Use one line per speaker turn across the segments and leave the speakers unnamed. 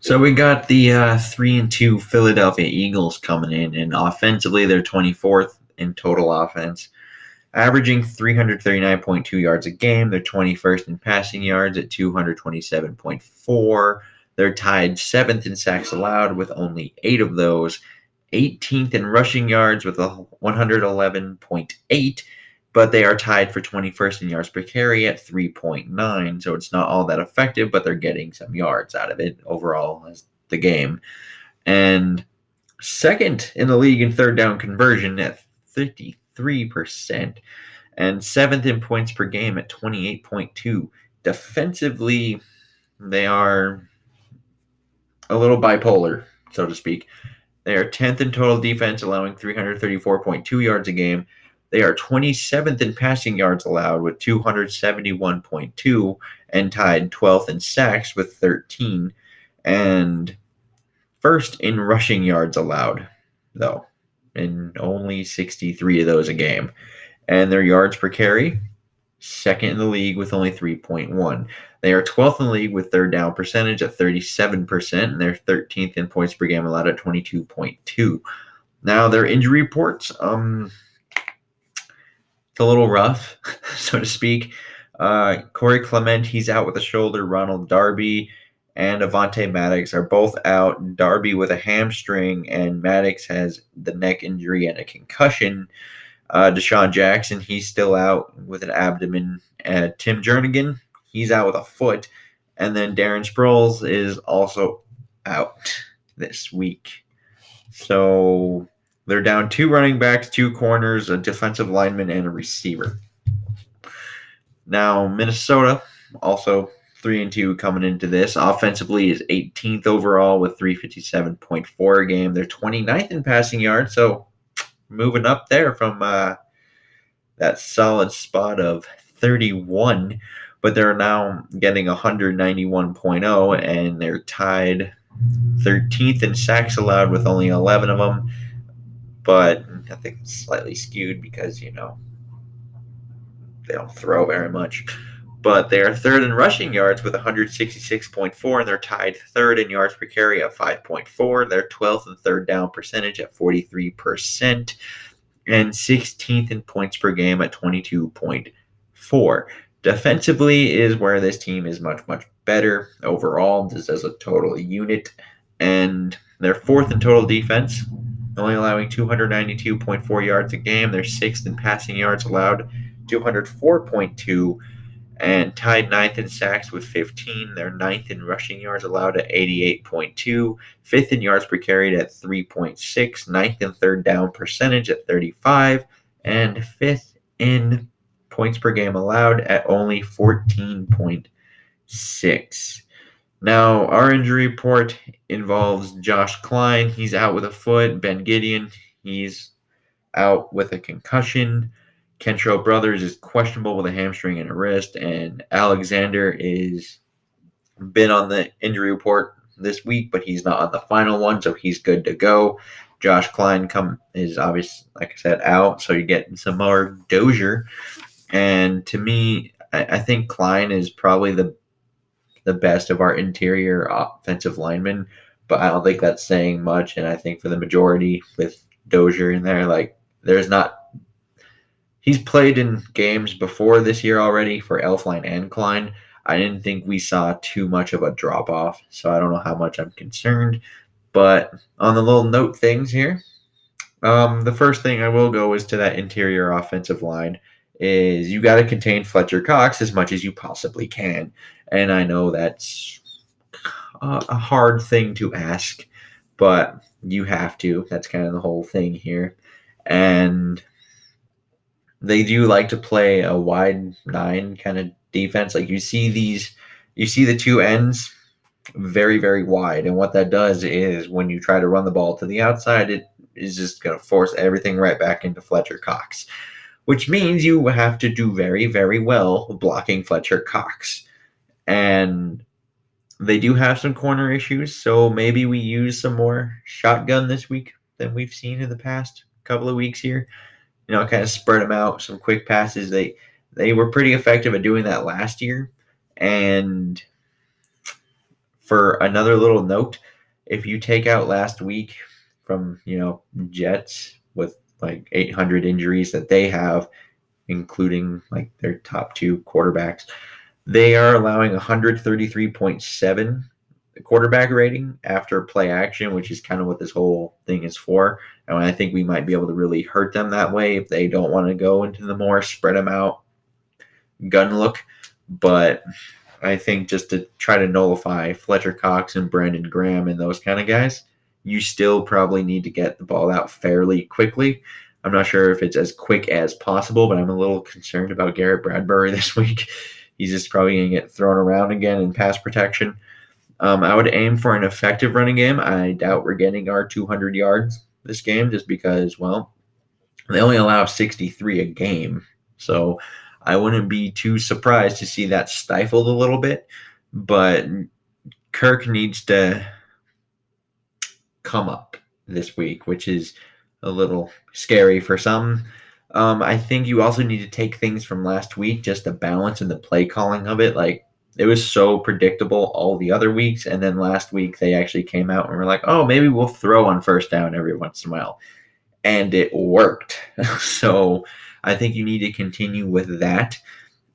So we got the 3-2 Philadelphia Eagles coming in, and offensively they're 24th in total offense, averaging 339.2 yards a game. They're 21st in passing yards at 227.4. They're tied 7th in sacks allowed with only 8 of those, 18th in rushing yards with a 111.8, but they are tied for 21st in yards per carry at 3.9. So it's not all that effective, but they're getting some yards out of it overall as the game. And second in the league in third down conversion at 53%, and seventh in points per game at 28.2. Defensively, they are a little bipolar, so to speak. They are 10th in total defense, allowing 334.2 yards a game. They are 27th in passing yards allowed with 271.2 and tied 12th in sacks with 13, and first in rushing yards allowed, though, in only 63 of those a game. And their yards per carry, second in the league with only 3.1. They are 12th in the league with third down percentage at 37%, and they're 13th in points per game allowed at 22.2. Now, their injury reports, it's a little rough, so to speak. Corey Clement, he's out with a shoulder. Ronald Darby and Avante Maddox are both out. Darby with a hamstring, and Maddox has the neck injury and a concussion. Deshaun Jackson, he's still out with an abdomen. Tim Jernigan, he's out with a foot. And then Darren Sproles is also out this week. So they're down 2 running backs, 2 corners, a defensive lineman, and a receiver. Now, Minnesota, also 3-2 coming into this. Offensively is 18th overall with 357.4 a game. They're 29th in passing yards, so moving up there from that solid spot of 31, but they're now getting 191.0, and they're tied 13th in sacks allowed with only 11 of them. But I think it's slightly skewed because, they don't throw very much. But they are third in rushing yards with 166.4, and they're tied third in yards per carry at 5.4. They're 12th in third down percentage at 43%, and 16th in points per game at 22.4. Defensively is where this team is much, much better overall, just as a total unit. And they're 4th in total defense, only allowing 292.4 yards a game. They're 6th in passing yards allowed, 204.2, and tied 9th in sacks with 15. They're 9th in rushing yards allowed at 88.2, 5th in yards per carry at 3.6, 9th in third down percentage at 35, and 5th in points per game allowed at only 14.6. Now, our injury report involves Josh Klein. He's out with a foot. Ben Gideon, he's out with a concussion. Kentrell Brothers is questionable with a hamstring and a wrist, and Alexander is been on the injury report this week, but he's not on the final one, so he's good to go. Josh Klein is obviously, like I said, out, so you're getting some more Dozier. And to me, I think Klein is probably the best of our interior offensive linemen, but I don't think that's saying much. And I think for the majority with Dozier in there, there's not. He's played in games before this year already for Elflein and Klein. I didn't think we saw too much of a drop off, so I don't know how much I'm concerned. But on the little note things here, the first thing I will go is to that interior offensive line. Is you got to contain Fletcher Cox as much as you possibly can, and I know that's a hard thing to ask, but you have to. That's kind of the whole thing here, and they do like to play a wide 9 kind of defense. Like you see the 2 ends very, very wide. And what that does is when you try to run the ball to the outside, it is just going to force everything right back into Fletcher Cox, which means you have to do very, very well blocking Fletcher Cox. And they do have some corner issues, so maybe we use some more shotgun this week than we've seen in the past couple of weeks here. Kind of spread them out, some quick passes. They were pretty effective at doing that last year, and for another little note, if you take out last week from, Jets with like 800 injuries that they have, including like their top two quarterbacks, they are allowing 133.7 quarterback rating after play action, which is kind of what this whole thing is for. And I think we might be able to really hurt them that way if they don't want to go into the more spread them out gun look. But I think just to try to nullify Fletcher Cox and Brandon Graham and those kind of guys, you still probably need to get the ball out fairly quickly. I'm not sure if it's as quick as possible, but I'm a little concerned about Garrett Bradbury this week. He's just probably going to get thrown around again in pass protection. I would aim for an effective running game. I doubt we're getting our 200 yards this game just because, well, they only allow 63 a game. So I wouldn't be too surprised to see that stifled a little bit. But Kirk needs to come up this week, which is a little scary for some. I think you also need to take things from last week, just the balance and the play calling of it. Like, it was so predictable all the other weeks, and then last week they actually came out and were like, oh, maybe we'll throw on first down every once in a while. And it worked. So I think you need to continue with that.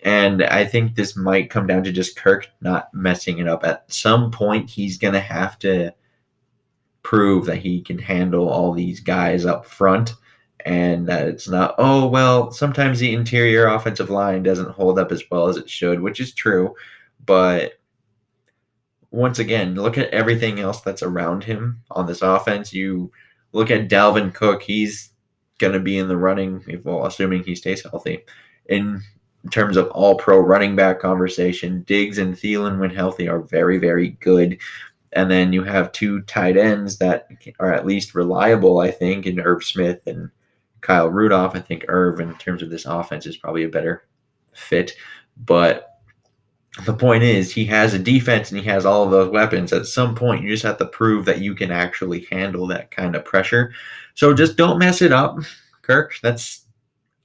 And I think this might come down to just Kirk not messing it up. At some point, he's going to have to prove that he can handle all these guys up front, and that it's not, oh, well, sometimes the interior offensive line doesn't hold up as well as it should, which is true. But once again, look at everything else that's around him on this offense. You look at Dalvin Cook, he's going to be in the running, assuming he stays healthy, in terms of all-pro running back conversation. Diggs and Thielen, when healthy, are very, very good. And then you have two tight ends that are at least reliable, I think, in Irv Smith and Kyle Rudolph. I think Irv, in terms of this offense, is probably a better fit. But the point is, he has a defense and he has all of those weapons. At some point, you just have to prove that you can actually handle that kind of pressure. So just don't mess it up, Kirk. That's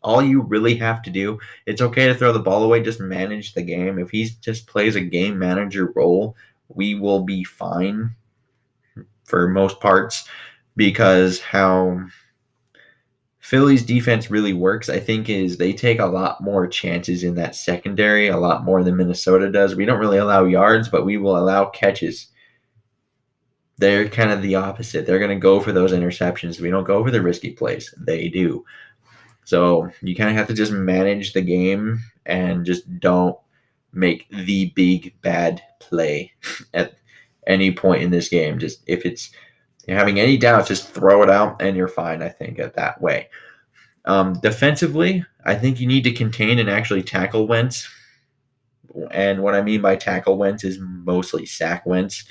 all you really have to do. It's okay to throw the ball away. Just manage the game. If he just plays a game manager role, we will be fine for most parts, because how Philly's defense really works, I think, is they take a lot more chances in that secondary, a lot more than Minnesota does. We don't really allow yards, but we will allow catches. They're kind of the opposite. They're going to go for those interceptions. We don't go for the risky plays. They do. So you kind of have to just manage the game and just don't make the big bad play at any point in this game. Just if you're having any doubts, just throw it out and you're fine, I think, at that way. Defensively, I think you need to contain and actually tackle Wentz. And what I mean by tackle Wentz is mostly sack Wentz.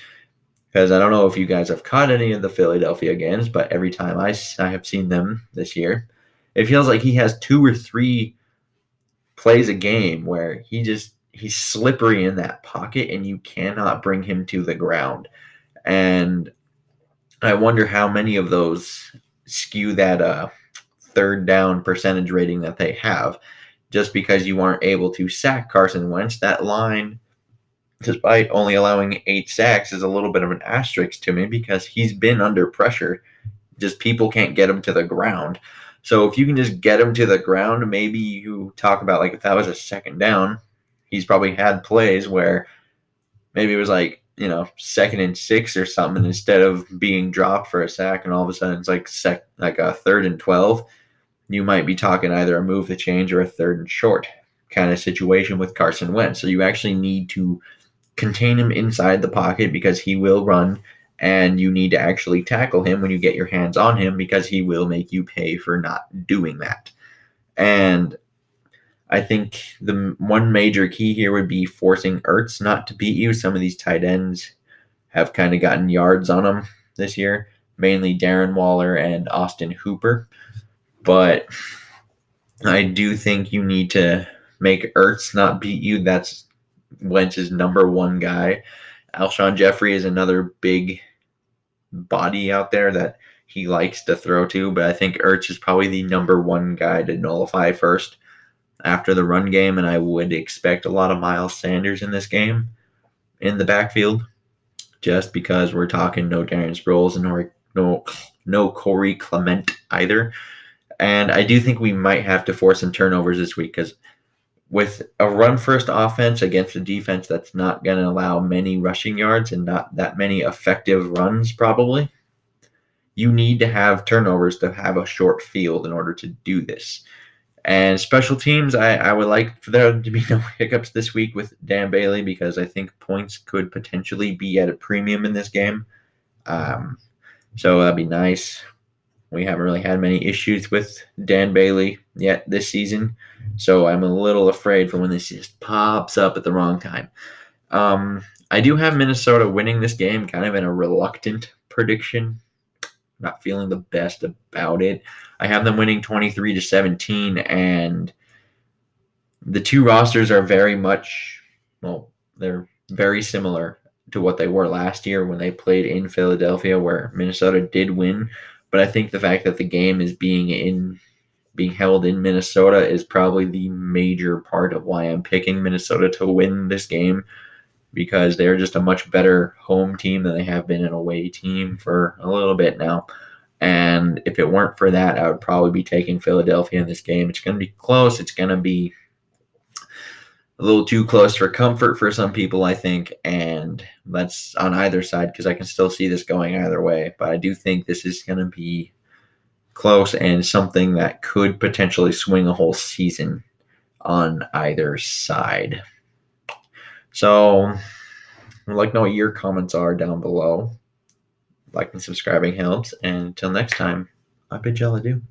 Because I don't know if you guys have caught any of the Philadelphia games, but every time I have seen them this year, it feels like he has 2 or 3 plays a game where he's slippery in that pocket and you cannot bring him to the ground. And I wonder how many of those skew that third down percentage rating that they have, just because you aren't able to sack Carson Wentz. That line, despite only allowing 8 sacks, is a little bit of an asterisk to me because he's been under pressure. Just people can't get him to the ground. So if you can just get him to the ground, maybe you talk about, like, if that was a second down, he's probably had plays where maybe it was like, 2nd and 6 or something, instead of being dropped for a sack, and all of a sudden it's like a 3rd and 12. You might be talking either a move the change or a 3rd and short kind of situation with Carson Wentz. So you actually need to contain him inside the pocket because he will run, and you need to actually tackle him when you get your hands on him because he will make you pay for not doing that. And I think the one major key here would be forcing Ertz not to beat you. Some of these tight ends have kind of gotten yards on them this year, mainly Darren Waller and Austin Hooper. But I do think you need to make Ertz not beat you. That's Wentz's number one guy. Alshon Jeffrey is another big body out there that he likes to throw to, but I think Ertz is probably the number one guy to nullify first after the run game, and I would expect a lot of Miles Sanders in this game in the backfield. just because we're talking no Darren Sproles and no Corey Clement either. And I do think we might have to force some turnovers this week because with a run first offense against a defense that's not going to allow many rushing yards and not that many effective runs, probably, you need to have turnovers to have a short field in order to do this. And special teams, I would like for there to be no hiccups this week with Dan Bailey because I think points could potentially be at a premium in this game. Um, so that'd be nice. We haven't really had many issues with Dan Bailey yet this season, so I'm a little afraid for when this just pops up at the wrong time. I do have Minnesota winning this game, kind of in a reluctant prediction. Not feeling the best about it. I have them winning 23-17, and the two rosters are very much, well, they're very similar to what they were last year when they played in Philadelphia, where Minnesota did win. But I think the fact that the game is being held in Minnesota is probably the major part of why I'm picking Minnesota to win this game, because they're just a much better home team than they have been an away team for a little bit now. And if it weren't for that, I would probably be taking Philadelphia in this game. It's going to be close. It's going to be a little too close for comfort for some people, I think. And that's on either side because I can still see this going either way. But I do think this is going to be close and something that could potentially swing a whole season on either side. So I'd like to know what your comments are down below. Liking, subscribing helps. And until next time, I bid y'all adieu.